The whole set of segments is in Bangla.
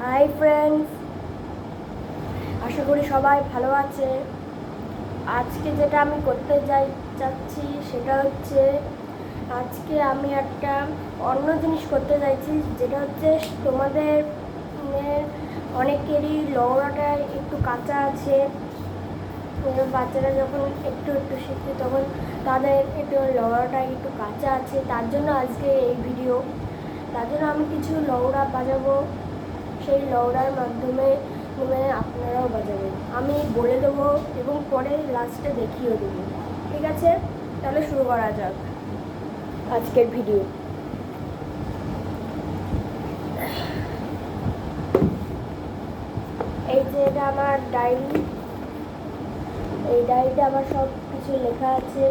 হাই ফ্রেন্ডস, আশা করি সবাই ভালো আছে। আজকে যেটা আমি করতে চাচ্ছি সেটা হচ্ছে আজকে আমি একটা অন্য জিনিস করতে চাইছি, যেটা হচ্ছে তোমাদের অনেকেরই লওড়াটা একটু কাঁচা আছে। বাচ্চারা যখন একটু একটু শিখছে তখন তাদের একটু লওড়াটা একটু কাঁচা আছে, তার জন্য আজকে এই ভিডিও। তার জন্য আমি কিছু লওড়া বাজাবো, সেই লওড়ার মাধ্যমে আপনারাও বাজাবেন। আমি বলে দেবো এবং পরে লাস্টে দেখিয়ে দেবো। ঠিক আছে, তাহলে শুরু করা যাক আজকের ভিডিও। এই যে এটা আমার ডায়েরি, এই ডায়েরিতে আমার সব কিছু লেখা আছে,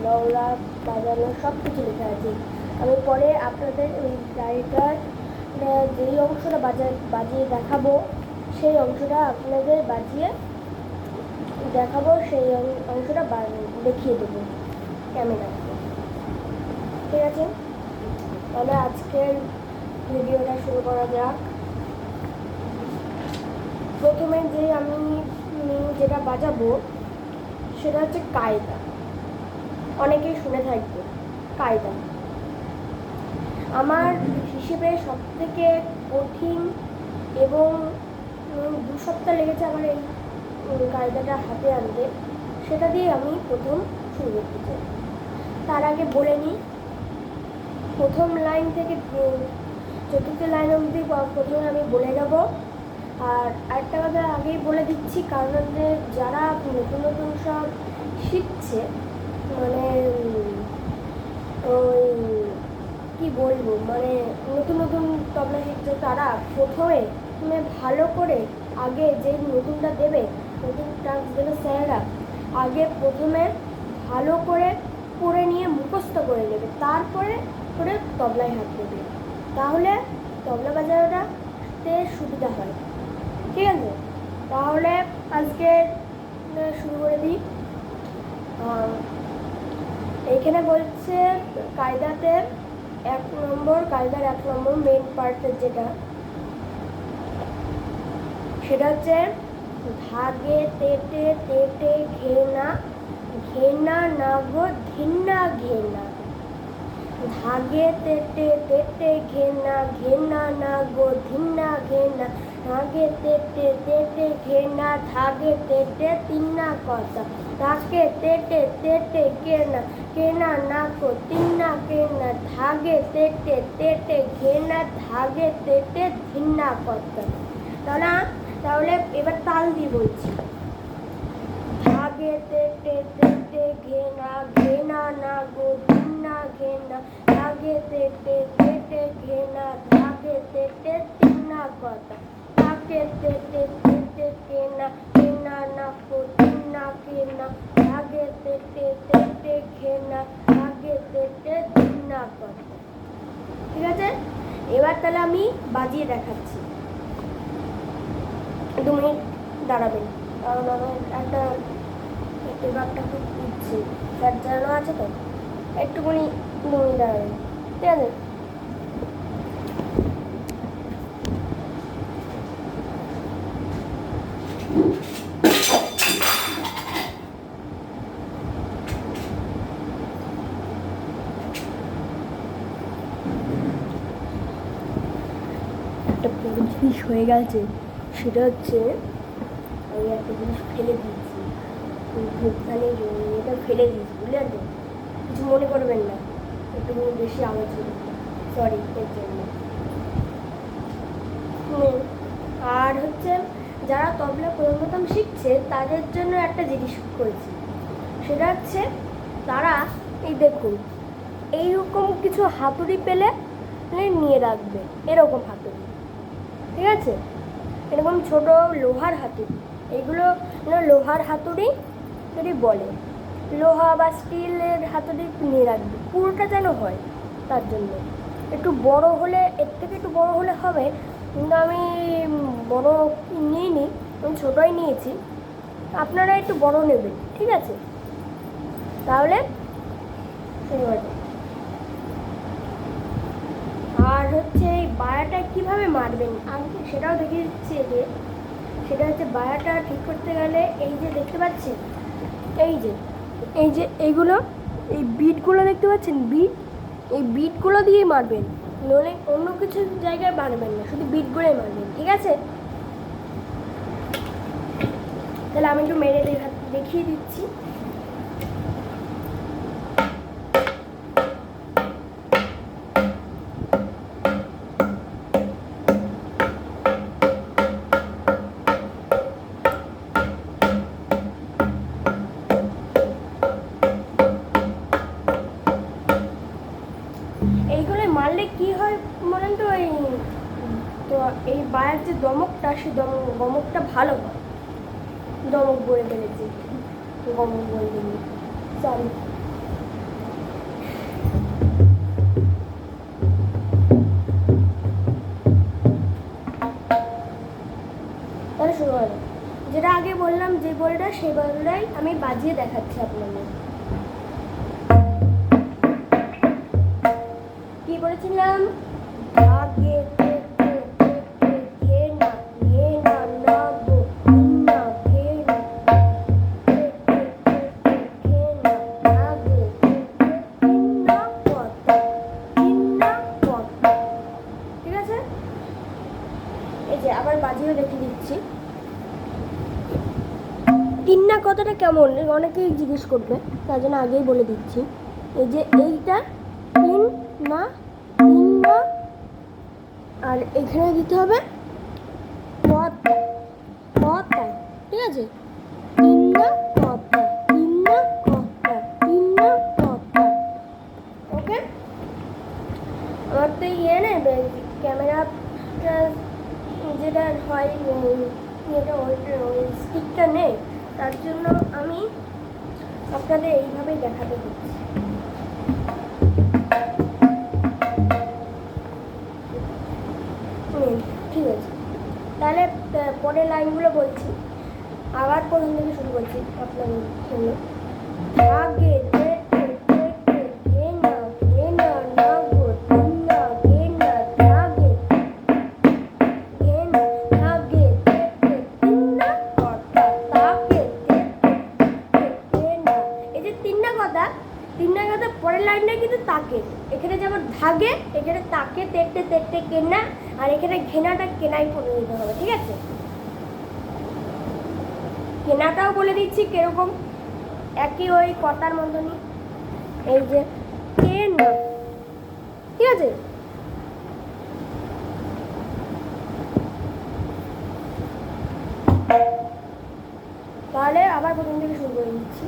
লওড়া বাজানো সব কিছু লেখা আছে। আমি পরে আপনাদের ওই ডায়েরিটার যেই অংশটা বাজিয়ে দেখাবো সেই অংশটা আপনাদের বাজিয়ে দেখাবো, সেই অংশটা দেখিয়ে দেবো ক্যামেরাতে। ঠিক আছে, তাহলে আজকের ভিডিওটা শুরু করা যাক। প্রথমে যে আমি যেটা বাজাবো সেটা হচ্ছে কায়দা। অনেকেই শুনে থাকবে কায়দা। আমার হিসেবে সবথেকে কঠিন এবং 2 সপ্তাহ লেগেছে আমার এই কায়দাটা হাতে আনতে, সেটা দিয়ে আমি প্রথম শুরু করতে চাই। তার আগে বলে নিই, প্রথম লাইন থেকে চতুর্থ লাইন অবধি প্রথমে আমি বলে নেব। আর আরেকটা কথা আগেই বলে দিচ্ছি, কারণ যে যারা নতুন নতুন সব শিখছে, মানে ওই কী বলবো, মানে নতুন নতুন তবলা শিখছে, তারা প্রথমে ভালো করে আগে যে নতুনটা দেবে, নতুন টাস্ক দেবে স্যারেরা, আগে প্রথমে ভালো করে পড়ে নিয়ে মুখস্থ করে নেবে, তারপরে করে তবলায় হাত দেবে, তাহলে তবলা বাজানোটাতে সুবিধা হয়। ঠিক আছে, তাহলে আজকে শুরু করে দিই। এইখানে বলছে কায়দাতে কায়দার 1 নম্বর মেন পার্টের যেটা, সেটা হচ্ছে ধাগে তেটে তেটে ঘেনা ঘেনা না গো ধিন্না ঘেনা। ধাগে তেটে তেটে ঘেনা ঘেনা না গো ধিন্না ঘেনা। ধাগে তেটে তেটে ঘেনা ধাগে তেটে তিন্না কথা। ধাগে তেটে তেটে কেনা কেনা না গো তিন্না কেনা। ধাগে তেটে তেটে ঘেনা ধাগে তেটে ধিন্না কথা। তাহলে এবার তাল দিয়ে বলছি। ধাগে তেটে তেটে ঘেনা ঘেনা না গো ধিন্না ঘেনা। ধাগে তেটে তেটে ঘেনা ধাগে তেটে তিন্না কথা। ধাগে তেটে তেটে কেনা কেনা না গো তিন্না কেনা। ধাগে তেটে তেটে ঘেনা ধাগে তেটে তিন্না কথা। ঠিক আছে, এবার তাহলে আমি বাজিয়ে দেখাচ্ছি। 2 মিনিট দাঁড়াবেন, কারণ আমার একটা টেবারটা খুব উঠছে, ফ্যাট জানানো আছে তো, একটুখানি 2 মিনিট দাঁড়াবেন। ঠিক আছে, একটা বড় জিনিস হয়ে গেছে, সেটা হচ্ছে আমি একটা জিনিস ফেলে দিয়েছি। ভোক্তানি এটা ফেলে দিয়েছি, বুঝলেন তো? কিছু মনে করবেন না, একটু বেশি আওয়াজ হলো, সরি এর জন্য। আর হচ্ছে যারা তবলা প্রথম শিখছে তাদের জন্য একটা জিনিস করেছি, সেটা হচ্ছে তারা এই দেখুন এইরকম কিছু হাতুড়ি পেলে নিয়ে রাখবে, এরকম হাতুড়ি। ঠিক আছে, এরকম ছোট লোহার হাতুড়ি, এইগুলো লোহার হাতুড়ি যদি বলে, লোহা বা স্টিলের হাতুড়ি নিয়ে রাখবে, পুরোটা যেন হয়। তার জন্য একটু বড় হলে, এর থেকে একটু বড় হলে হবে, কিন্তু আমি বড় নিইনি, আমি ছোটোই নিয়েছি। আপনারা একটু বড় নেবেন, ঠিক আছে? তাহলে শুরু হবে। আর আর হচ্ছে এই বায়াটা কীভাবে মারবেন আমি সেটাও দেখিয়ে দিচ্ছি। যে সেটা হচ্ছে বায়াটা ঠিক করতে গেলে এই যে দেখতে পাচ্ছেন, এই যে এইগুলো, এই বিটগুলো দেখতে পাচ্ছেন, এই বিটগুলো দিয়েই মারবেন, নইলে অন্য কিছু জায়গায় মারবেন না, শুধু বিটগুলোই মারবেন, ঠিক আছে? তাহলে আমি একটু মেরে দেখিয়ে দিচ্ছি। এইগুলো মারলে কি হয় বলেন তো? এই বায়ের যে দমকটা, সেই দমকটা ভালো হয়। দমক বলে ফেলেছি, গমক বলে দিলি, সরি। তাহলে শুরু হলো। যেটা আগে বললাম, যে বলটা, সেই বলটাই আমি বাজিয়ে দেখাচ্ছি আপনাদের। কি বলেছিলাম? আগে আবার বাজিয়ে দেখে দিচ্ছি। তিন্না কথাটা কেমন অনেকেই জিজ্ঞেস করবে, তার জন্য আগেই বলে দিচ্ছি। এই যে এইটা তিন্না, আর এখানে দিতে হবে কথা, ঠিক আছে? তিন্না কথা, ওকে? আমার তো ক্যামেরা যেটা হয়, স্টিকটা নেই, তার জন্য আমি আপনাদের এইভাবেই দেখাতে হচ্ছে। ঠিক আছে, তাহলে পরের লাইনগুলো বলছি, আবার প্রথম থেকে শুরু করছি আপনাদের জন্য। আগে পরের লাইনটা কিন্তু তাকে, এখানে যেমন ধাগে, এখানে তাকে তেটে তেটে কেনা, আর এখানে ঘেনাটা কেনাই করে দিতে হবে, ঠিক আছে? কেনাটাও বলে দিচ্ছি কিরকম, একই ওই কটার মতনই। এই যে কেনা, ঠিক আছে? তাহলে আবার প্রথম থেকে শুরু করে দিচ্ছি।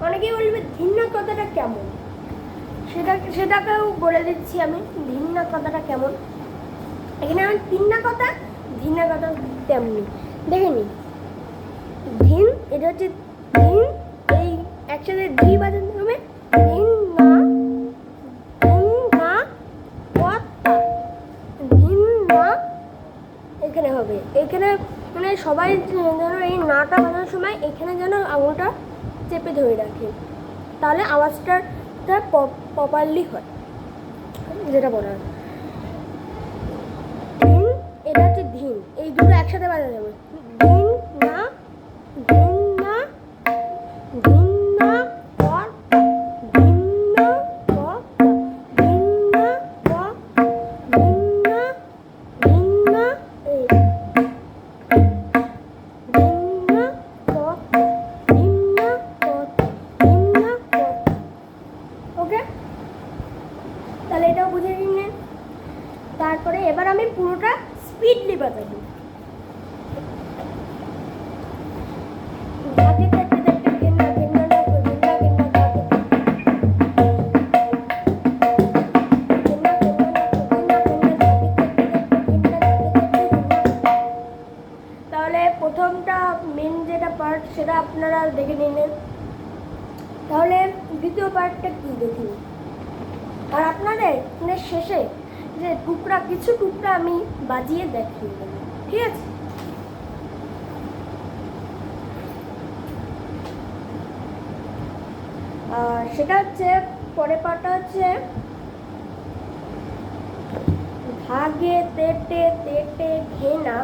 অনেকেই বলবে ঘৃণা কথাটা কেমন, সেটাকেও বলে দিচ্ছি আমি। ঘৃণা কথাটা কেমন, এখানে আমার ঘৃণা কথা তেমনি দেখে নি। ঘিন, এটা হচ্ছে ঘিন, এই একসাথে ধি বাজাতে হবে। এখানে হবে, এখানে মানে সবাই যেন এই নাটা বাজানোর সময় এখানে যেন আঙুলটা চেপে ধরে রাখে, তাহলে আওয়াজটা প্রপারলি হয়, যেটা বলার। ধিন, এটা হচ্ছে ধিন, এই দুটো একসাথে বাজানো যাবে। ধিন না, ধিন না, ধিন না, ধিন না, ধিন না, ধিন না, ধিন না, এই তাহলে এটাও বুঝে নিলেন। তারপরে এবার আমি পুরোটা স্পিডলি বাজাবো। তাহলে সেটা আপনারা দেখে নিলেন। তাহলে দ্বিতীয় পার্টটা কি দেখি, আর আপনাদের শেষে যে কিছু টুকরা আমি বাজিয়ে দেখিয়ে দেবো, ঠিক আছে? আর সেটা হচ্ছে পরের পার্টটা হচ্ছে ভাগে তেটে তেটে ঘেনা,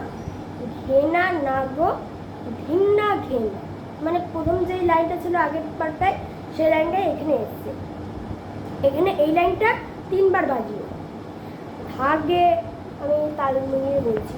ঘেনা না গো ঘিন্না ঘেনা। মানে প্রথম যেই লাইনটা ছিল আগের পার্টটায়, সেই লাইনটা এখানে এসছে। এখানে এই লাইনটা 3 বার বাজিয়ে ভাগে, আমি তাল মিলিয়ে বলছি,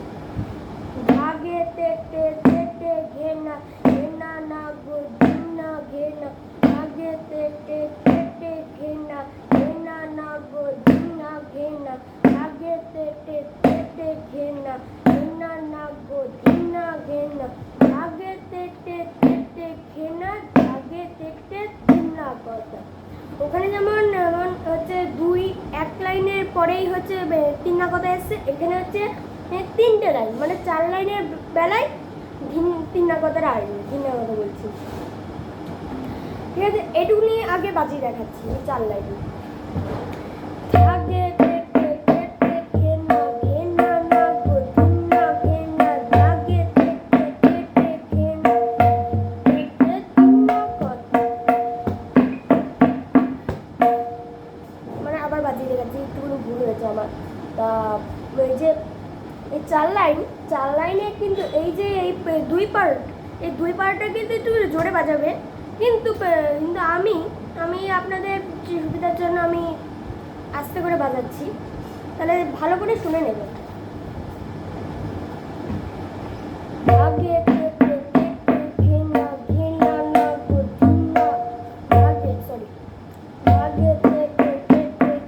ভাগে তেটে তেটে ঘেনা, ঘেনা না গো ঘিন্না ঘেনা, ভাগে তেটে তেটে ঘেনা, ঘেনা না গো ঘিন্না ঘেনা, ভাগে তেটে তেটে ঘেনা, ঘেনা না গো ঘিন্না ঘেনা, ভাগে তেটে তেটে ঘেনা, ভাগে তেটে ঘিন্না কথা। ওখানে যেমন হচ্ছে 1 লাইনের পরেই হচ্ছে 3 কথা এসছে, এখানে হচ্ছে 3টে লাইন, মানে 4 লাইনের বেলায় 3 কথার আসবে, 3 কথা বলছি, ঠিক আছে? এটুকুনি আগে বাজিয়ে দেখাচ্ছি 4 লাইনে। ভাগে তেটে তেটে ঘেনা, ঘেনা না গো ঘিন্না ঘেনা, ভাগে তেটে তেটে ঘেনা, তেটে ঘিন্না কথা। মানে আবার বাজিয়ে দেখাচ্ছি, একটুখানি ভুল হয়েছে আমার। তা ওই যে এই 4 লাইনে কিন্তু এই যে এই 2 পার্ট, এই 2 পার্টটা কিন্তু একটু জোরে বাজাবে, কিন্তু আমি আপনাদের সুবিধার জন্য আমি আস্তে করে বাজাচ্ছি, তাহলে ভালো করে শুনে নেবেন। ভাগে তেটে তেটে ঘেনা, ঘেনা না গো ঘিন্না, ভাগে তেটে তেটে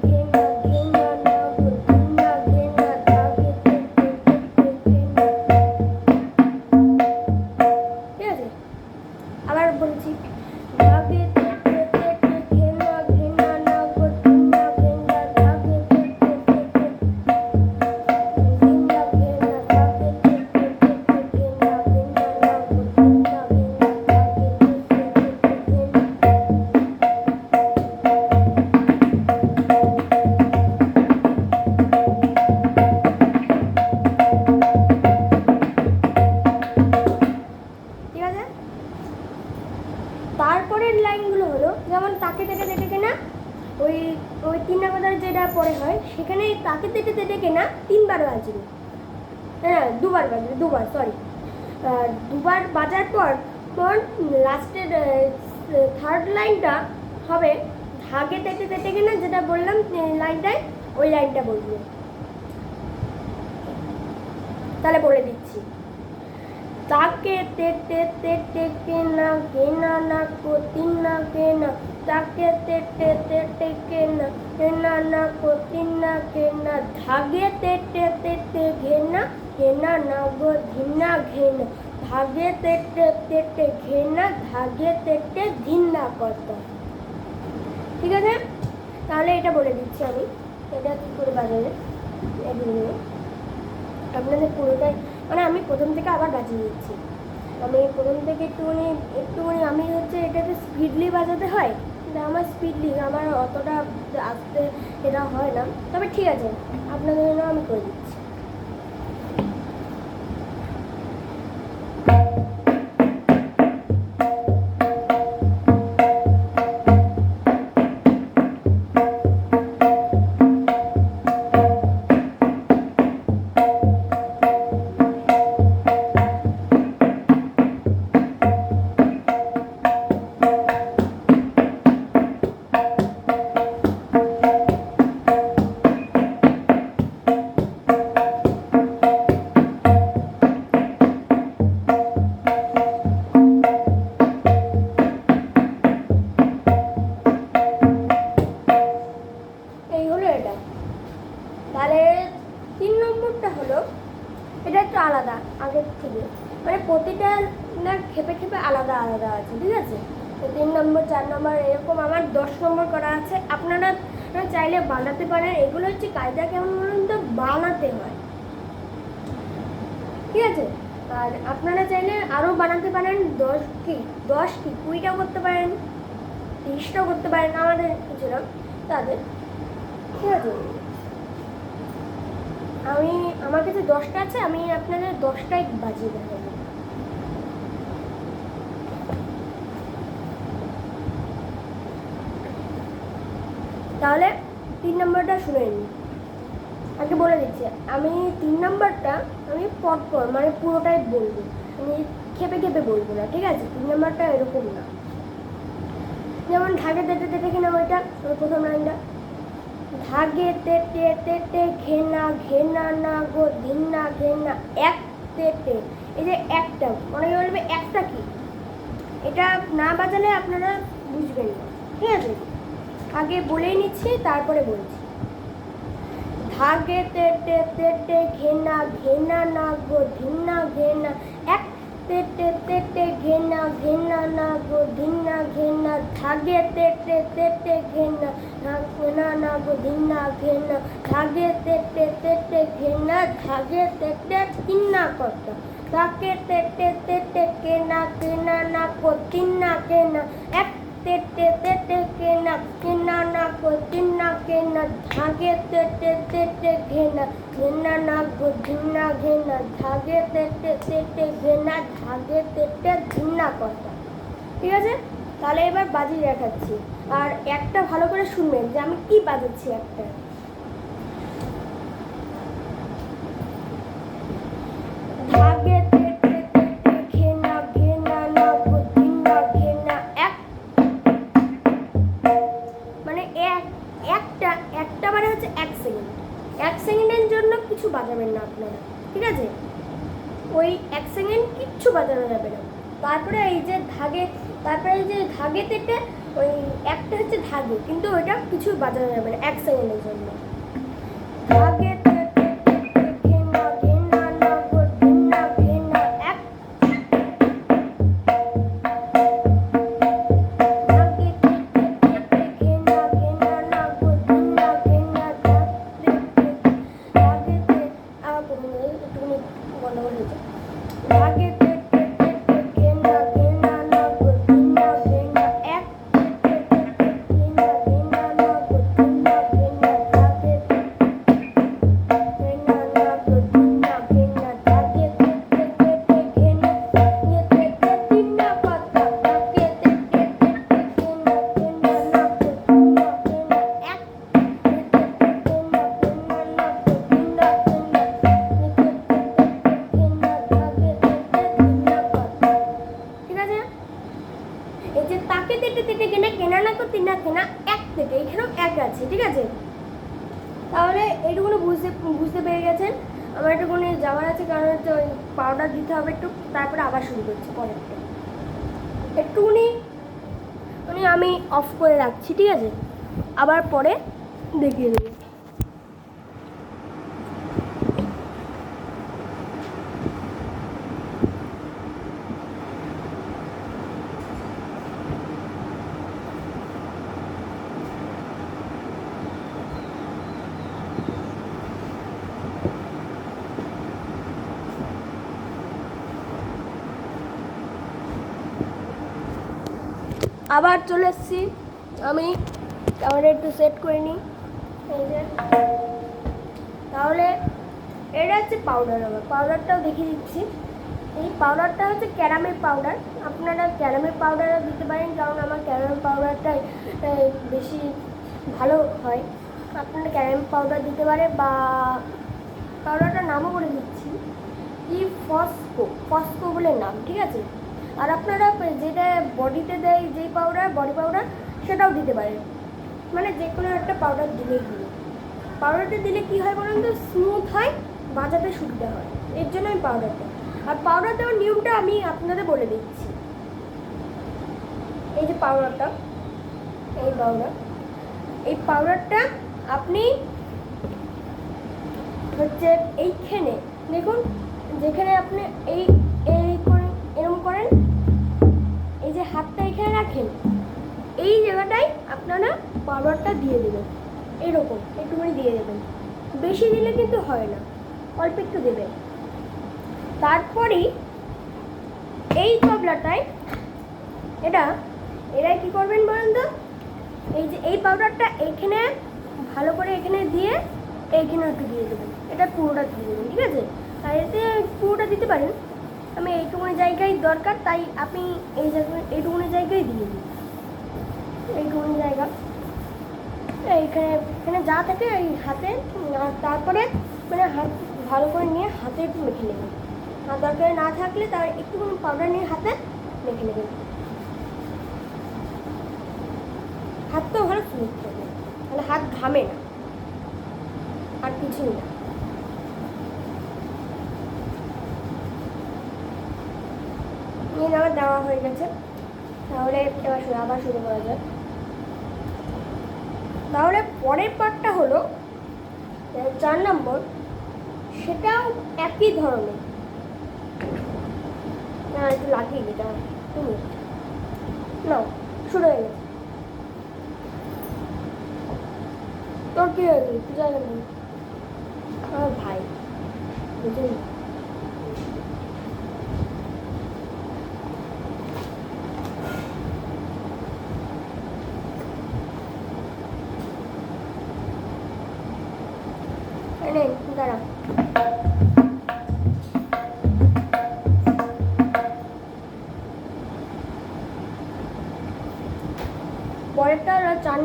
ঘেনা, ঘেনা না গো ঘিন্না ঘেনা, ভাগে তেটে তেটে ঘেনা, ঠিক আছে? আবার বলছি, ভাগে তেটে তেটে ঘেনা, ঘেনা না গো ঘিন্না ঘেনা, ভাগে তেটে তেটে ঘেনা ঘেনা, ভাগে তেটে তেটে ঘেনা, ঘেনা না গো ঘিন্না ঘেনা, ভাগে তেটে তেটে ঘেনা। ঠিক আছে? তারপরের লাইনগুলো হলো যেমন তাকে তেটে তেটে কেনা, ওই ওই 3 কথার যেটা পরে হয়, সেখানে তাকে তেটে তেটে কেনা 3 বার বাজবে, হ্যাঁ 2 বার বাজবে, 2 বার, সরি। 2 বার বাজার পর লাস্টের 3rd লাইনটা হবে ভাগে তেটে তেটে কেনা, যেটা বললাম লাইনটায়, ওই লাইনটা বলবো। তাহলে বলে দিচ্ছি, তাকে তেটে তেটে কেনা, ঘেনা না গো ঘিন্না ঘেনা, তাকে তেটে তেটে কেনা, ঘেনা না গো ঘিন্না ঘেনা, ধাগে তেটে তেটে ঘেনা, ঘেনা না গো ঘিন্না ঘেনা, ভাগে তেটে তেটে ঘেনা, ধাগে তেটে ঘিন্না কথা। ঠিক আছে? তাহলে এটা বলে দিচ্ছি আমি, এটা কী করে বাজাবে আপনাদের পুরোটাই, মানে আমি প্রথম থেকে আবার বাজিয়ে দিচ্ছি। আমি প্রথম থেকে একটুখানি আমি হচ্ছে এটাকে স্পিডলি বাজাতে হয়, কিন্তু আমার স্পিডলি আমার অতটা আস্তে এটা হয় না, তবে ঠিক আছে আপনাদের জন্য আমি করে দিচ্ছি। তাহলে 3 নম্বরটা হলো, এটা একটু আলাদা আগের থেকে, মানে প্রতিটা না খেপে খেপে আলাদা আলাদা আছে, ঠিক আছে? তো 3 নম্বর 4 নম্বর এরকম আমার 10 নম্বর করা আছে, আপনারা চাইলে বানাতে পারেন। এগুলো হচ্ছে কায়দা কেমন বলুন তো, বানাতে হয়, ঠিক আছে? আর আপনারা চাইলে আরও বানাতে পারেন, 10 কি 20টা করতে পারেন, 30টাও করতে পারেন, আমাদের যেরকম তাদের, ঠিক আছে। আমার কাছে 10টা আছে, আমি আপনাদের 10টাই বাজিয়ে দেখাবো। তাহলে 3 নম্বরটা শুনে নিন। আগে বলে দিচ্ছি, আমি 3 নম্বরটা আমি পরপর মানে পুরোটাই বলবো, আমি খেপে খেপে বলবো না, ঠিক আছে। 3 নম্বরটা এরকম না, যেমন ধাগে তেতে তেতে কিনা ওইটা প্রথম লাইনটা, ধাগে তেতে তেতে ঘেনা ঘেনা না গো ধিন্না ঘেনা এক তেতে। এই যে একটা, অনেকে বলবে একটা কি, এটা না বাজালে আপনারা বুঝবেন না, ঠিক আছে। আগে বলেই নিচ্ছি, তারপরে বলছি। ধাগে তেতে তেতে ঘেনা ঘেনা না গো ধিন্না ঘেনা এক তেতে তেতে ঘেনা ঘেনা না গো ধিন্না ঘেনা ধাগে তেতে তেতে ঘেনা ঘেনা না গো ধিন্না ঘেনা ধাগে তেতে তেতে ঘেনা ধাগে তেতে তিন্না কর্তা ধাগে তেতে তেতে কেনা কেনা না গো তিন্না কেনা এক তেতে তেতে কেনা কেনা না গো তিন্না কেনা ধাগে তেতে তেতে ঘেনা ঘেনা না গো ধিন্না ঘেনা ধাগে তেতে তেতে ঘেনা ধাগে তেতে ধিন্না কর্তা। ঠিক আছে, তাহলে এবার বাজিয়ে দেখাচ্ছি, আর একটা ভালো করে শুনবেন যে আমি কি বাজাচ্ছি। একটা ধাগে তেতে তেতে ঘেনা ঘেনা না গো ধিন্না ঘেনা এক, মানে একটা মানে হচ্ছে 1 সেকেন্ড। 1 সেকেন্ডের জন্য কিছু বাজাবেন না আপনারা, ঠিক আছে। ওই 1 সেকেন্ড কিচ্ছু বাজানো যাবে না। তারপরে এই যে ধাগে, তারপরে এই যে ধাগে তেতে ওই একটা হচ্ছে ধাগে, কিন্তু ওইটা কিছু বাজানো যাবে না 1 সেকেন্ডের জন্য। ধাগে তেতে তেতে ঘেনা ঘেনা না গো ধিন্না ঘেনা এক, ধাগে তেতে তেতে ঘেনা ঘেনা না গো ধিন্না ঘেনা ধাগে একটুখানি গন্ডগোল হয়ে যায়। ধাগে তেতে তেতে ঘেনা ঘেনা না গো ধিন্না ঘেনা এক তেতে তেতে ঘেনা ঘেনা না গো ধিন্না ঘেনা ধাগে ঘেনা না গো ধিন্না ঘেনা ধাগে তেতে তেতে ঘেনা তেতে তিন্না কর্তা ধাগে তেতে তেতে ঘেনা ঘেনা না গো ধিন্না ঘেনা এক তেতে ঘেনা ঘেনা না গো ধিন্না ঘেনা তেতে তেতে ঘেনা ধাগে তেতে তিন্না কর্তা। ঠিক আছে, এই যে তাকে তেতে তেতে ঘেনা ঘেনা না গো তিন্না ঘেনা এক তেতে, এখানেও এক আছে, ঠিক আছে। তাহলে এইটুকুনি বুঝতে পেরে গেছেন। আমার একটুকুনি যাওয়ার আছে, কারণ হচ্ছে ওই পাউডার দিতে হবে একটু, তারপরে আবার শুরু করছি পরেরটা। একটুকুনি মানে আমি অফ করে রাখছি, ঠিক আছে, আবার পরে দেখিয়ে দেবো। আবার চলে এসেছি, আমি ক্যামেরা একটু সেট করে নিই। এই যে তাহলে এটা হচ্ছে পাউডার, আমার পাউডারটাও দেখিয়ে দিচ্ছি। এই পাউডারটা হচ্ছে ক্যারামেল পাউডার, আপনারা ক্যারামেল পাউডারও দিতে পারেন, কারণ আমার ক্যারামেল পাউডারটাই বেশি ভালো হয়। আপনারা ক্যারামেল পাউডার দিতে পারে, বা পাউডারটার নামও বলে দিচ্ছি, ফস্কো বলে নাম, ঠিক আছে। আর আপনারা যেটা বডিতে দেয় যেই পাউডার, বডি পাউডার, সেটাও দিতে পারেন, মানে যে কোনো একটা পাউডার দিলেই হলো। পাউডারটা দিলে কী হয় বলুন তো, স্মুথ হয়, বাজাতে সুবিধা হয়, এর জন্য আমি পাউডারটা। আর পাউডার দেওয়ার নিয়মটা আমি আপনাদের বলে দিচ্ছি। এই যে পাউডারটা, এই পাউডারটা আপনি হচ্ছে এইখানে দেখুন, যেখানে আপনি এই এরকম করেন, এই যে হাতটা এখানে রাখেন, এই জায়গাটায় আপনারা পাউডারটা দিয়ে দেবেন, এরকম একটুখানি দিয়ে দেবেন, বেশি দিলে কিন্তু হয় না, অল্প একটু দেবেন। তারপরেই এই তবলাটায় এরা কি করবেন বলেন তো, এই যে এই পাউডারটা এখানে ভালো করে এখানে দিয়ে এইখানে একটু দিয়ে দেবেন, এটা পুরোটা দিয়ে দেবেন, ঠিক আছে? আর এতে পুরোটা দিতে পারেন, আমি এইটুকুনি জায়গায় দরকার তাই আপনি এই জায়গায় এইটুকুনি জায়গায় দিয়ে দিন, এইটুকুনি জায়গা এখানে যা থাকে এই হাতে, আর তারপরে মানে হাত ভালো করে নিয়ে হাতে একটু মেখে নেবেন, আর দরকার না থাকলে তার একটুখানি পাউডার নিয়ে হাতে মেখে নেবেন, হাতটাও ভালো স্মুথ থাকবে, তাহলে হাত ঘামে না আর কিছুই না। নিয়ে আমার দেওয়া হয়ে গেছে, তাহলে এবার আবার শুরু করা যাক। তাহলে পরের পার্টটা হলো 4 নম্বর, সেটাও একই ধরনের। না একটু লাগিয়ে দিতে হবে, তুমি নাও, শুরু হয়ে গেছে। তোর কি হয়েছে তুই জানি না, আমার ভাই বুঝলি। দাঁড়া, পরেরটা হলো 4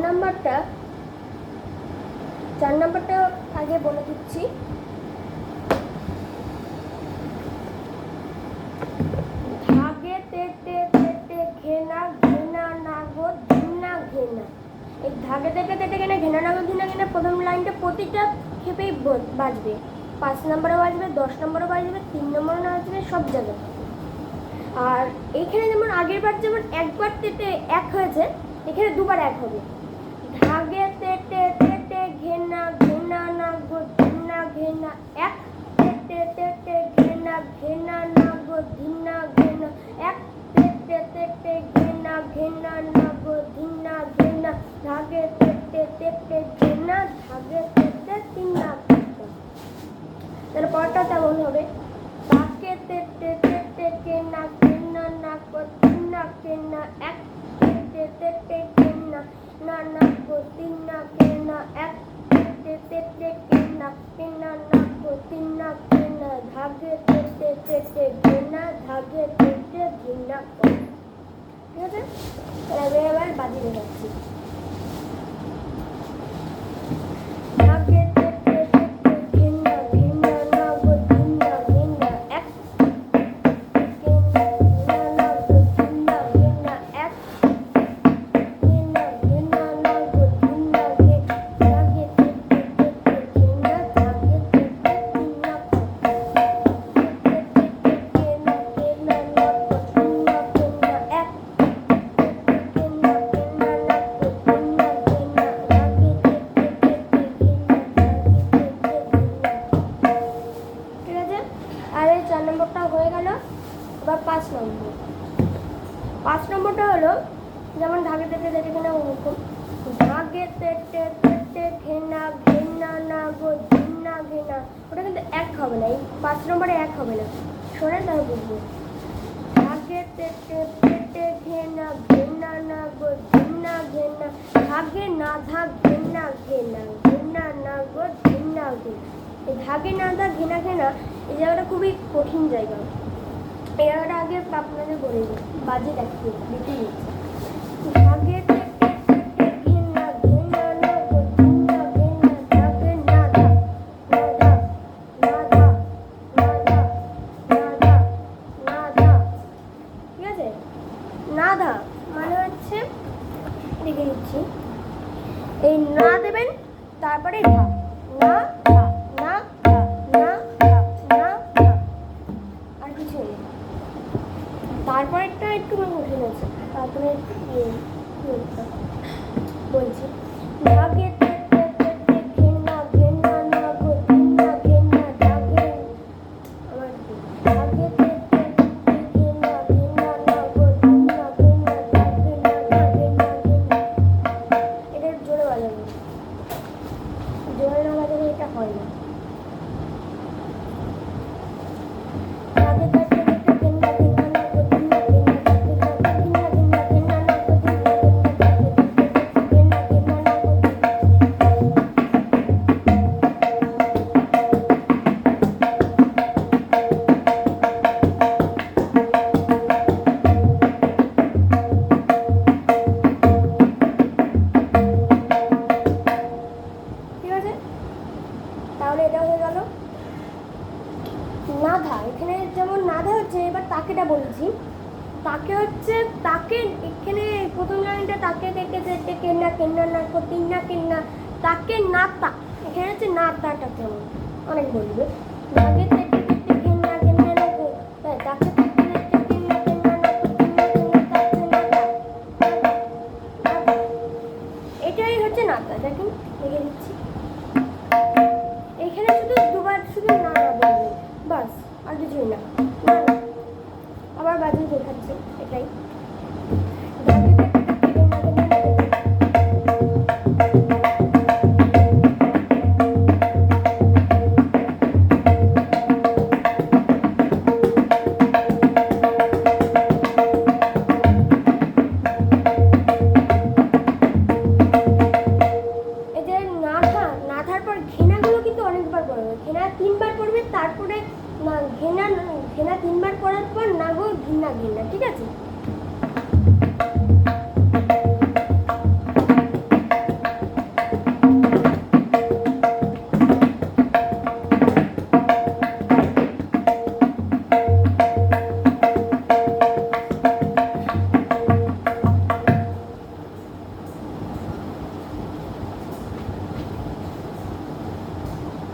নম্বরটা আগে বলে দিচ্ছি। ধাগে তেতে তেতে ঘেনা ঘেনা নাগো ঘিনা ঘেনা, এই ধাগে তেতে তেতে ঘেনা ঘেনা নাগো ঘিনা ঘেনা প্রথম লাইনটা প্রতিটা ক্ষেপেই বাজবে, 5 নম্বরে বাজবে, 10 নম্বরে বাজবে, 3 নম্বরে বাজবে, সব জায়গায়। আর এইখানে যেমন আগের বার যেমন একবার তেতে এক হয়েছে, এখানে দুবার এক হবে। ধাগে তেতে তেতে ঘেনা ঘেনা নাগো ঘিনা ঘেনা, এক তেতে তেতে ঘেনা ঘেনা নাগো ঘিনা ঘেনা, এক তেতে তেতে ঘেনা ঘেনা নাগো ঘিনা ঘেনা, ধাগে তেতে তেতে ঘেনা ধাগে তেতে তিনা। তাহলে পরটা তেমন হবে, ধাগে তেতে তেতে ঘেনা ঘেনা নাগো ঘিনা ঘেনা, এক তেতে তেতে ঘেনা না নাগো তিনা ঘেনা, এক তেতে তেতে ঘেনা ঘেনা নাগো তিনা ঘেনা, ধাগে তেতে তেতে ঘেনা ধাগে তেতে ঘিনা। ঠিক আছে, তাহলে এবার বাজিয়ে যাচ্ছি। ধাগে তেতে তেতে ঘেনা ঘেনা নাগো ঘিনা ঘেনা, এক ঘেনা নাগো ঘিনা ঘেনা, এক ঘেনা ঘেনা নাগো ঘিনা ঘেনা, ধাগে তেতে তেতে ঘেনা ধাগে তেতে তিনা তেতে তেতে ঘেনা ঘেনা নাগো ঘিনা ঘেনা, এক ঘেনা ঘেনা নাগো ঘিনা ঘেনা, ধাগে তেতে তেতে ঘেনা ধাগে তেতে ঘেনা। ঠিক আছে, আর এই 4 নম্বরটা হয়ে গেল। এবার 5 নম্বর। 5 নম্বরটা হলো যেমন ধাগে তেতে তেতে ঘেনা, ওরকম ধাগে তেতে তেতে ঘেনা ঘেনা নাগো ঘিনা ঘেনা, ওটা কিন্তু এক হবে না, এই 5 নম্বরে এক হবে না, শোনেন তাহলে বুঝবো। ধাগে তেতে তেতে ঘেনা ঘেনা নাগো ঘিনা ঘেনা, ধাগে না ধা ঘেনা ঘেনা ঘেনা নাগো ঘিনা ঘেনা। এই ধাগে না ধা ঘেনা ঘেনা এই জায়গাটা খুবই কঠিন জায়গা, এই জায়গাটা আগে আপনাদের বলে দিই, বাজে দেখতে দিতেই ধাগে তেতে তেতে ঘেনা ঘেনা নাগো ঘিনা ঘেনা, ধাগে না ধা না ধা না ধা না ধা না ধা না ধা। ঠিক আছে, না ধা মানে হচ্ছে, দেখে দিচ্ছি, এই না দেবেন তারপরে ধা, না ধা না ধা না ধা না ধা, আর কিছু নেই। তারপরেরটা একটু কঠিন আছে, তারপরে বলছি। ধাগে তেতে তেতে ঘেনা ঘেনা নাগো ঘিনা ঘেনা, ধাগে আমার ধাগে তেতে তেতে ঘেনা ঘেনা নাগো ঘিনা ঘেনা, ধাগে না ধাগে না ঘেনা। এটা জোরে বাজাবো, জোরে না বাজালে এটা হয় না। ধাগে তেতে তেতে ঘেনা ঘেনা নাগো তাকে এখানে প্রথম লাইনটা তাকে দেখে যেতে কেন্না কেন্না না তিন্না কেন্না তাকে না তা এখানে হচ্ছে না তাটা কেমন অনেক বলবে তাকে দেখতে দেখতে কেন্না কেন্না না তাকে দেখতে দেখতে কেন্না কেন্না না তিন্না কেন্না তাকে না তা এটাই হচ্ছে না তা দেখুন লিখে দিচ্ছি এখানে শুধু দুবার শুধু না না বলবে বাস আর কিছুই না আবার বাজিয়ে দেখাচ্ছি এটাই তারপরে ঘেনা 3 বার পড়ার পর না গো ঘিন্না ঘিন্না ঠিক আছে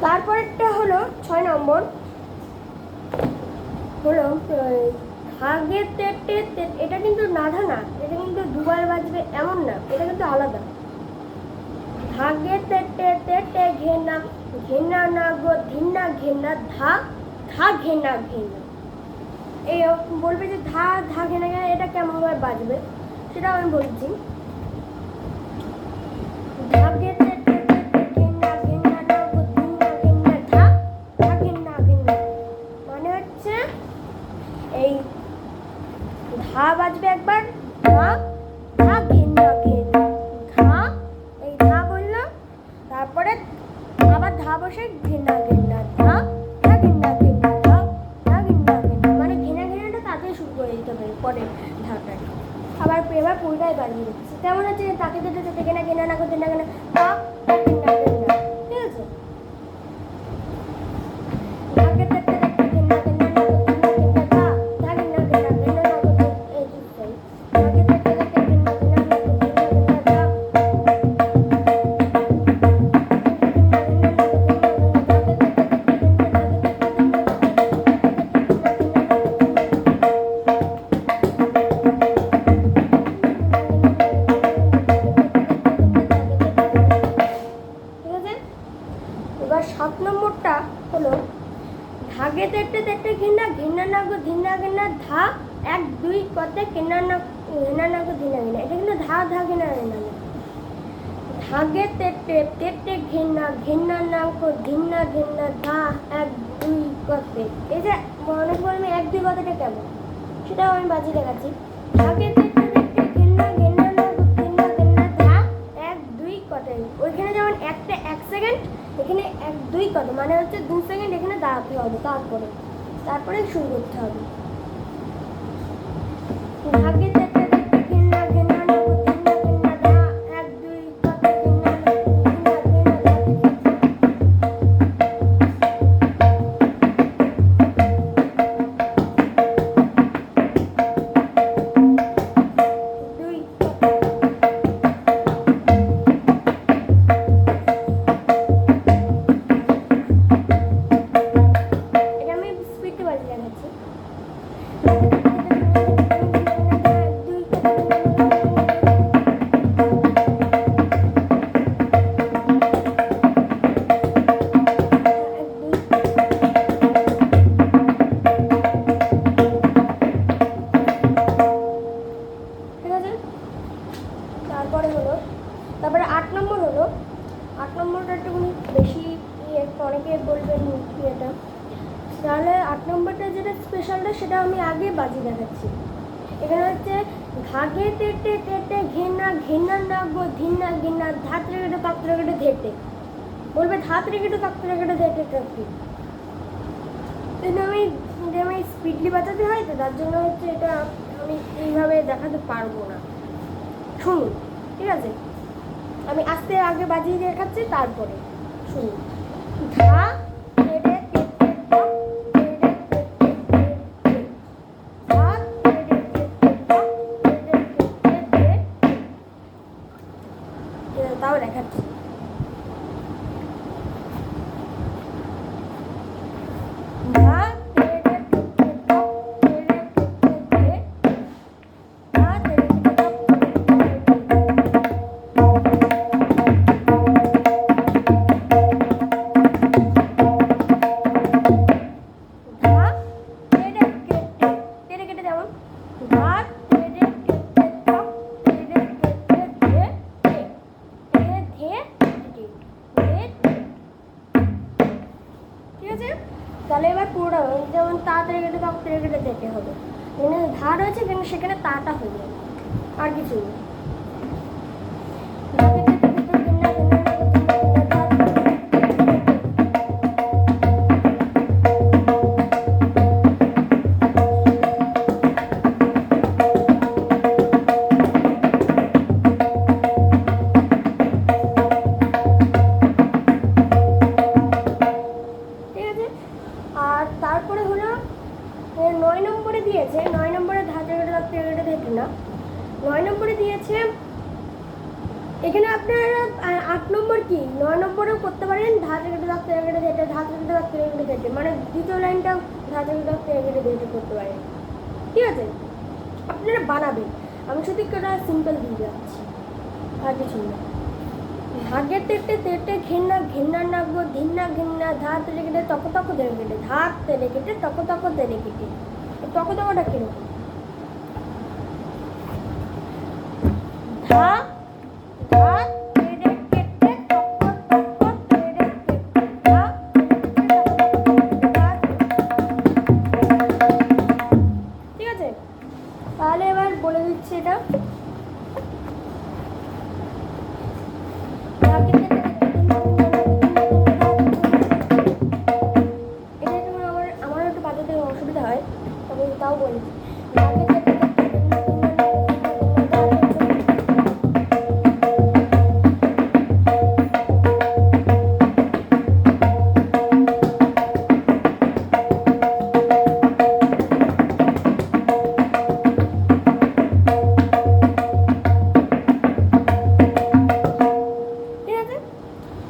তারপরেরটা হলো 6 নম্বর হলো ধাগে তেটে এটা কিন্তু নাধা না এটা কিন্তু দুবার বাজবে এমন না এটা কিন্তু আলাদা ধাগে তেটে তেটে ঘেনা ঘেনা না গো ধিন্না ঘেনা ধা ধা ঘেনা ঘেনা এই বলবে যে ধা ধা ঘেনা ঘেনা এটা কেমন ভাবে বাজবে সেটা আমি বলছি ধাগে এই ধা বাজবে একবার ধা ধা ঘেন্না ঘেন্না ধা এই ধা বললাম তারপরে আবার ধা বসে ঘেন্না ঘেন্না ধা ধা ঘেন্না ঘেন্না ধা ধা ঘেন্না ঘেন্না মানে ঘেনা ঘেনাটা তাতেই শুরু করে দিতে হবে পরে ধাটা আবার এবার পুরোটাই বাজিয়ে দিচ্ছি তেমন হচ্ছে তাকে যেতে যেতে ঘেনা ঘেনা না করতে না কেনা ধা ঘেন্না ঘেন্না ঠিক আছে এবার 7 নম্বরটা হলো ধাগে তেটে তেটে ঘেন্না ঘেন্না না গো ধিন্না ঘেন্না ধা 1 2 কতে কেন্না না ঘেন্না না গো ধিন্না ঘেন্না এটা কিন্তু ধা ধা ঘেন্না ঘেন্না না ধাগে তেটে তেটে ঘেন্না ঘেন্না না গো ধিন্না ঘেন্না ধা 1 2 কতে এই যে অনেক বলবে 1 2 কথাটা কেমন সেটাও আমি বাজিয়ে দেখাচ্ছি ধাগে তেটে তেটে ঘেন্না ঘেন্না না গো ধিন্না ঘেন্না ধা 1 2 কতে ওইখানে যেমন একটা 1 সেকেন্ড এখানে 1 2 কত মানে হচ্ছে 2 সেকেন্ড এখানে দাঁড়াতে হবে তারপরে শুরু করতে হবে ধাগে তেটে তেটে ঘেন্না ঘেন্না না গো ধিন্না ঘেন্না ধা 1 2 কতে ঘেন্না ঘেন্না ঘেন্না তারপরে 8 নম্বর হলো 8 নম্বরটা একটু বেশি অনেকে বলবেন এটা তাহলে 8 নম্বরটা যেটা স্পেশালটা সেটা আমি আগে বাজিয়ে দেখাচ্ছি এখানে হচ্ছে ধাগে তেটে তেটে ঘেন্না ঘেন্না না গো ধিন্না ঘেন্না ধাত রেখে তাক রেখে ধেটে বলবে ধাত রেখে তাক রেখে ধেটে ট্রাফিক কিন্তু আমি স্পিডলি বাজাতে হয় তো তার জন্য হচ্ছে এটা আমি এইভাবে দেখাতে পারবো না শুনুন ঠিক আছে আমি আস্তে আগে বাজিয়ে দেখাচ্ছি তারপরে শুনুন ধা তেড়ে তেড়ে টক তেড়ে তেড়ে ধা তেড়ে তেড়ে টক সঙ্গে সেখানে তাটা হয়ে যাবে, আর কিছু নেই। আর তারপরে হলো 9 নম্বরে দিয়েছে, 9 নম্বরে ধাঁচা কেটে রাখতে কেটে দেখে না, 9 নম্বরে দিয়েছে এখানে আপনারা 8 নম্বর কি 9 নম্বরেও করতে পারেন, ধাঁচা কেটে রাখতে কেটে দেখে, ধাঁচা কেটে রাখতে কেটে দেখে, মানে দ্বিতীয় লাইনটাও ধাঁচা কেটে রাখতে কেটে দেখে করতে পারেন, ঠিক আছে? আপনারা বানাবেন, আমি শুধু একটা সিম্পল দিয়ে যাচ্ছি, আর কিছু না। ধাগে তেটে তেটে ঘেন্না ঘেন্না নাগো ঘিন্না ঘিন্না ধা তেলে কেটে তক তক তেলে কেটে ধাত তেলে কেটে তক তক তেলে কেটে, তক তকটা কিরকম? ধা ধা তেলে কেটে তক তক তেলে কেটে ধা ঠিক আছে? তাহলে এবার বলে দিচ্ছি এটা। আমার একটু বাজাতে অসুবিধা হয়, তবে তাও বলি।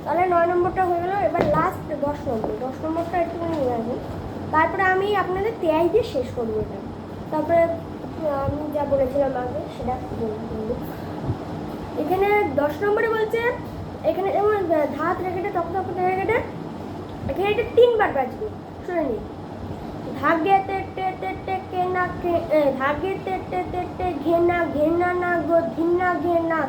তাহলে 9 নম্বরটা হয়ে গেল। এবার লাস্ট 10 নম্বর, 10 নম্বরটা একটুখানি নিয়ে আসুন। তারপরে আমি আপনাদের তেয়াই দিয়ে শেষ করবো এটা। তারপরে আমি যা বলেছিলাম আগে সেটা বলবো। এখানে 10 নম্বরে বলছে, এখানে যেমন ধাত রেখেটে তক তক রেখেটে, এখানে এটা 3 বার বাজবে, শুনে নিন। ধাগে তেটে তেটে কেনা ধাগে তেটে তেটে ঘেনা ঘেনা না গো ঘিন্না ঘেনা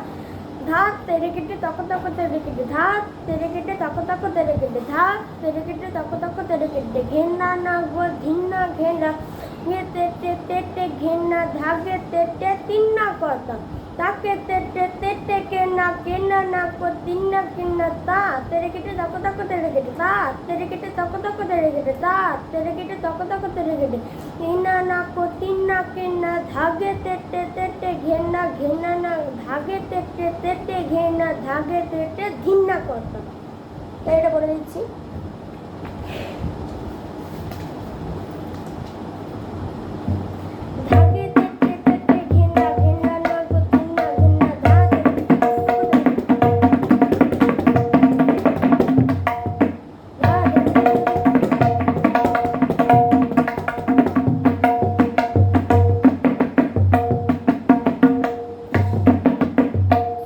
ধাত তেরে কেটে তক তক তেরে কেটে ধাত তেরে কেটে তক তক তেরে কেটে ধাত তেরে কেটে তক তক তেরে কেটে ঘেনা না গো ঘিন্না ঘেনা ঘে তেটে তেটে ঘেনা ধাগে তেটে তিন্না কথা তাকে তেটে তেটে কেনা কেনা না গো তিন্না কেনা তা তেরে কেটে তক তক তেরে কেটে ধাত তেরে কেটে তক তক তেরে কেটে ধাত তেরে কেটে তক তক তেরে কেটে তিন্না না গো তিন্না কেনা ধাগে তেটে তেটে ঘেনা ঘেনা না ধাগে তেটে তেটে ঘেনা ধাগে তেটে ঘিন্না করতাম। তাই এটা বলে দিচ্ছি। ধাগে তেটে তেটে ঘেনা ঘেনা না গো তিন্না ঘেনা ধাগে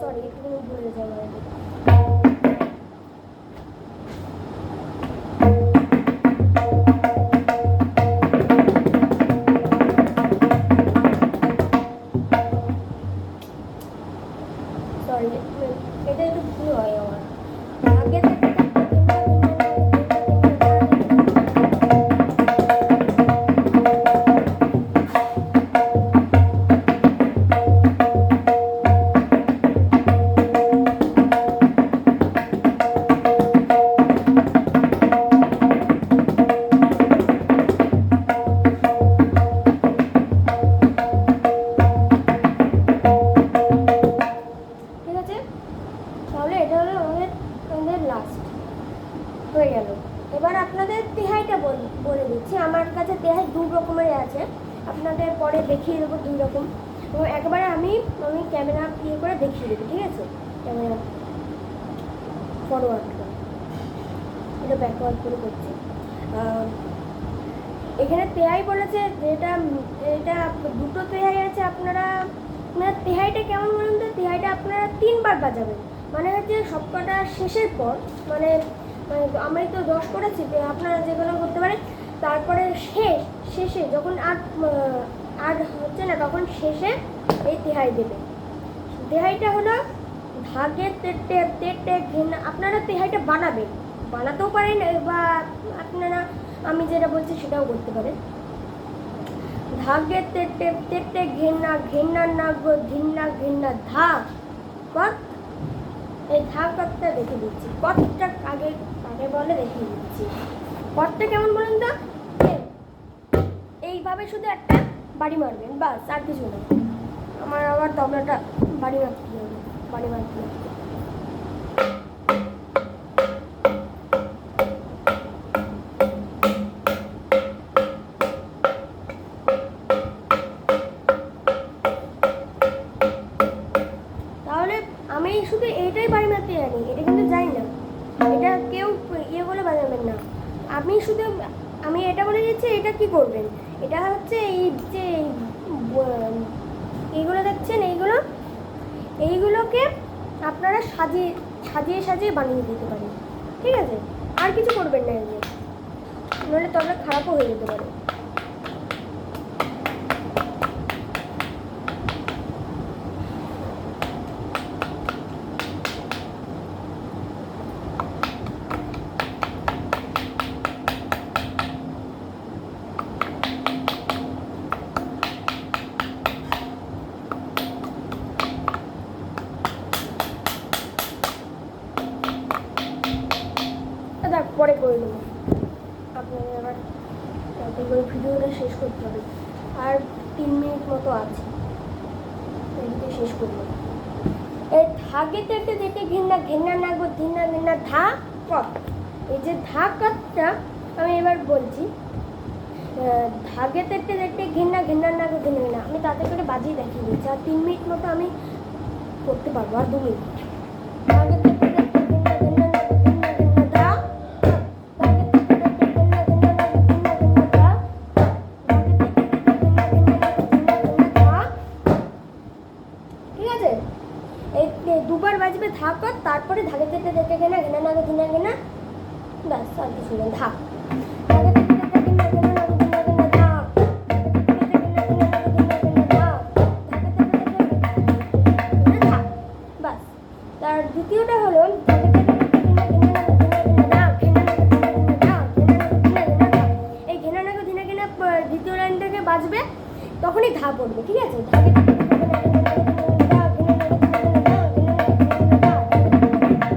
সরি একটু ভুলে যাওয়া। সরি এটা একটু ভুল হয় আমার। আগে থেকে ঠিক আছে। তাহলে এটা হলো আমাদের লাস্ট হয়ে গেল। এবার আপনাদের তেহাইটা বলে দিচ্ছি। আমার কাছে তেহাই 2 রকমের আছে, আপনাদের পরে দেখিয়ে দেবো 2 রকম। এবং একবারে আমি ক্যামেরা ইয়ে করে দেখিয়ে দেবো, ঠিক আছে? ক্যামেরা ফরওয়ার্ড করে এটা ব্যাকওয়ার্ড করে করছি। এখানে তেহাই বলেছে যেটা এটা 2টো তেহাই আছে। আপনারা তেহাইটা কেমন বলুন তো? তেহাইটা আপনারা 3 বার বাজাবেন, মানে হচ্ছে সবকটা শেষের পর, মানে আমি তো 10 করেছি, আপনারা যেগুলো করতে পারেন। তারপরে শেষে যখন আর হচ্ছে না তখন শেষে এই তেহাই দেবে। তেহাইটা হলো ধাগে তেটে তেটে ঘেনা। আপনারা তেহাইটা বানাতেও পারেন, বা আপনারা আমি যেটা বলছি সেটাও করতে পারেন। ধাগে তেটে তেটে ঘেন্না ঘেন্না না গো ঘিন্না ঘিন্না ধা কত। এই ধা কতটা দেখে দিচ্ছি, কতটা আগে আগে বলে দেখিয়ে দিচ্ছি। কতটা কেমন বলুন তো, এইভাবে শুধু একটা বাড়ি মারবেন বাস, আর কিছু না। আমার আবার তবলাটা বাড়ি মারতে হবে, বাড়ি মারতে হবে। তাহলে আমি শুধু এইটাই বাড়ি মারতে জানি, এটা কিন্তু জানি না, এটা কেউ ইয়ে বলে বাজাবেন না। আমি শুধু আমি এটা বলে দিচ্ছি, এটা কি করবেন। এটা হচ্ছে এই যে এইগুলো দেখছেন, এইগুলোকে আপনারা সাজিয়ে সাজিয়ে সাজিয়ে বানিয়ে দিতে পারেন, ঠিক আছে। আর কিছু করবেন না, এগুলো নাহলে তবে খারাপও হয়ে যেতে পারে। দেখ পরে করে নেবো, আপনাদের আবার তারপর ভিডিওটা শেষ করতে হবে। আর 3 মিনিট মতো আছে, ভিডিওটা শেষ করবো। এই ধাগে তেটে তেটে ঘেন্না ঘেন্না না গো ঘিন্না ঘিন্না ধা কত। এই যে ধা কতটা আমি এবার বলছি, ধাগে তেটে তেটে ঘেন্না ঘেন্না না গো ঘিন্না ঘিন্না, আমি তাতে করে বাজিয়ে দেখিয়ে দিচ্ছি। আর 3 মিনিট মতো আমি করতে পারবো, আর 2 মিনিট। ধাগে তেটে তেটে ঘেন্না ঘেন্না না গো ঘিন্না ঘিন্না ধা, ধাগে তেটে তেটে ঘেন্না ঘেন্না না গো ঘিন্না ঘিন্না ধা, ধাগে তেটে তেটে ঘেন্না ঘেন্না না গো ঘিন্না ঘিন্না ধা। ঠিক আছে, এই 2বার বাজবে ধা কর, তারপরে ধাগে তেটে তেটে ঘেন্না ঘেন্না না গো ঘিন্না ঘিন্না, ব্যাস আর কিছু না। ধা ধাগে তেটে তেটে ঘেন্না ঘেন্না না গো ঘিন্না ঘিন্না ধা, ধাগে তেটে তেটে ঘেন্না ঘেন্না না গো ঘিন্না ঘিন্না ধা, ধাগে তেটে তেটে ঘেন্না ধা। বাস। তার দ্বিতীয়টা হলো ধাগে তেটে তেটে ঘেন্না ঘেন্না না গো ঘিন্না ঘিন্না ধা, ঘেন্না না গো ঘিন্না ঘিন্না ধা, ঘেন্না না গো ঘিন্না ঘিন্না ধা। এই ঘেন্না না গো ঘিন্না ঘিন্না দ্বিতীয় লাইন থেকে বাজবে, তখনই ধা পড়বে, ঠিক আছে। ধাগে তেটে তেটে ঘেন্না ঘেন্না না গো ঘিন্না ঘিন্না ধা, ঘেন্না না গো ঘিন্না ঘিন্না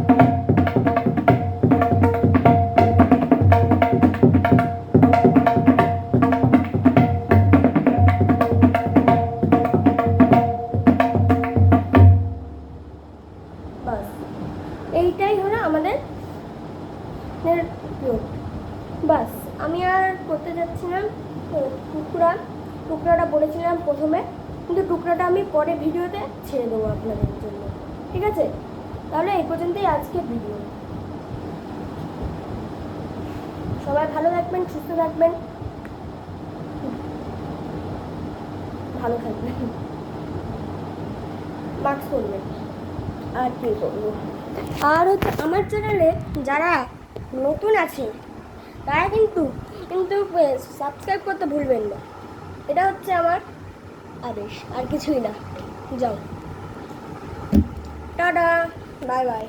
ধা, ঘেন্না না গো ঘিন্না ঘিন্না ধা। বাস, এইটাই হলো আমাদের বাস। আমি আর করতে যাচ্ছি না। টুকরাটা বলেছিলাম প্রথমে, কিন্তু টুকরাটা আমি পরে ভিডিওতে ছেড়ে দেবো আপনাদের জন্য, ঠিক আছে। তাহলে এই পর্যন্তই আজকের ভিডিও। সবাই ভালো থাকবেন, সুস্থ থাকবেন, ভালো থাকবেন, মাস্ক পরবেন, আর কি করবো। আর হচ্ছে আমার চ্যানেলে যারা নতুন আছে তারা কিন্তু সাবস্ক্রাইব করতে ভুলবেন না, এটা হচ্ছে আমার আদেশ, আর কিছুই না। যাও, টাটা, বাই বাই।